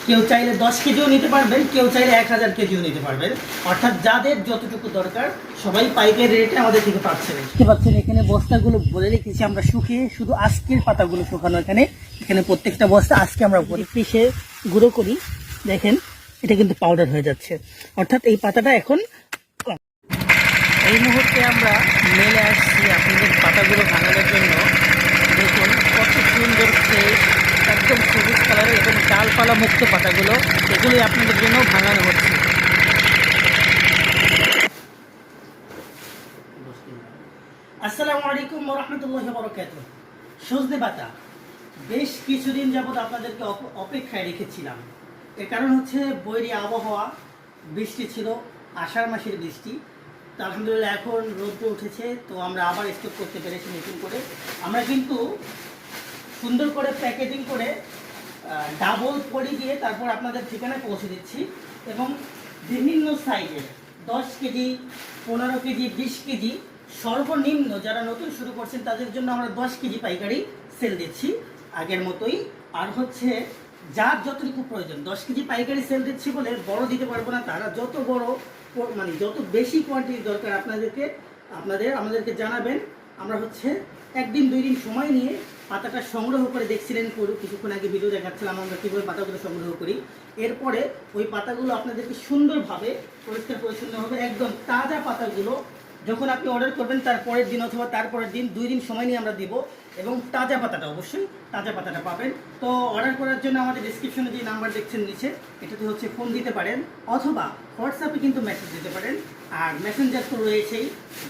কেউ চাইলে 10 কেজিও নিতে পারবেন, কেউ চাইলে 1000 কেজিও নিতে পারবেন। অর্থাৎ যাদের যতটুকু দরকার সবাই পাইকারি রেটে আমাদের থেকে পাচ্ছেন। দেখতে পাচ্ছেন এখানে বস্তাগুলো বলে রেখেছি আমরা শুকিয়ে, শুধু আজকের পাতাগুলো শুকানো। এখানে প্রত্যেকটা বস্তা আজকে আমরা পিষে গুঁড়ো করি। দেখেন এটা কিন্তু পাউডার হয়ে যাচ্ছে, অর্থাৎ এই পাতাটা এখন এই মুহূর্তে আমরা মেলে আসছি আপনাদের পাতাগুলো ভাঙানোর জন্য। দেখুন কত সুন্দর ফ্রেশ, একদম সবুজ কালারের এবং ডালপালা মুক্ত পাতাগুলো, এগুলোই আপনাদের জন্য ভাঙানো হচ্ছে। আসসালামু আলাইকুম ওয়া রাহমাতুল্লাহি ওয়া বারাকাতুহু। সজনে পাতা বেশ কিছুদিন যাবত আপনাদেরকে অপেক্ষায় রেখেছিলাম। এর কারণ হচ্ছে বৈরী আবহাওয়া, বৃষ্টি ছিল, আষাঢ় মাসের বৃষ্টি। তো আলহামদুলিল্লাহ এখন রোদ্র উঠেছে, তো আমরা আবার স্টক করতে পেরেছি নতুন করে। আমরা কিন্তু সুন্দর করে প্যাকেজিং করে ডাবল পলি দিয়ে তারপর আপনাদের ঠিকানায় পৌঁছে দিচ্ছি। এবং বিভিন্ন সাইজের 10 কেজি, 15 কেজি, 20 কেজি, সর্বনিম্ন যারা নতুন শুরু করছেন তাদের জন্য আমরা 10 কেজি পাইকারি সেল দিচ্ছি আগের মতোই। আর হচ্ছে যার যতটুকু প্রয়োজন 10 কেজি পাইকারি সেল দিচ্ছি বলে বড় দিতে পারবো না, তারা যত বড় মানে যত বেশি কোয়ান্টিটি দরকার আমাদেরকে জানাবেন। আমরা হচ্ছে 1 দিন 2 দিন সময় নিয়ে পাতাটা সংগ্রহ করে, দেখছিলেন কিছুক্ষণ আগে ভিডিও দেখাচ্ছিলাম আমরা কীভাবে পাতাগুলো সংগ্রহ করি। এরপরে ওই পাতাগুলো আপনাদেরকে সুন্দরভাবে পরিষ্কার পরিচ্ছন্নভাবে একদম তাজা পাতাগুলো যখন আপনি অর্ডার করবেন তার পরের দিন অথবা তারপরের দিন 2 দিন সময় নিয়ে আমরা দিব। এবং তাজা পাতাটা অবশ্যই তাজা পাতাটা পাবেন। তো অর্ডার করার জন্য আমাদের ডিসক্রিপশনে যে নাম্বার দেখছেন নিচে, এটাতে হচ্ছে ফোন দিতে পারেন অথবা হোয়াটসঅ্যাপে কিন্তু মেসেজ দিতে পারেন। আর মেসেঞ্জার তো রয়েছেই,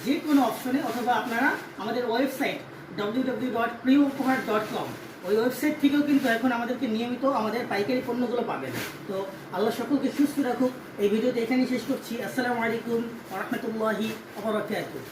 যে কোনো অপশনে, অথবা আপনারা আমাদের ওয়েবসাইট www.priyuphar.com ওই ওয়েবসাইট থেকেও কিন্তু এখন আমাদেরকে নিয়মিত আমাদের পাইকারি পণ্যগুলো পাবেন। তো আল্লাহ সকলকে সুস্থ রাখুক। এই ভিডিওতে এখানেই শেষ করছি। আসসালামু আলাইকুম ওয়া রাহমাতুল্লাহি ওয়া বারাকাতুহু।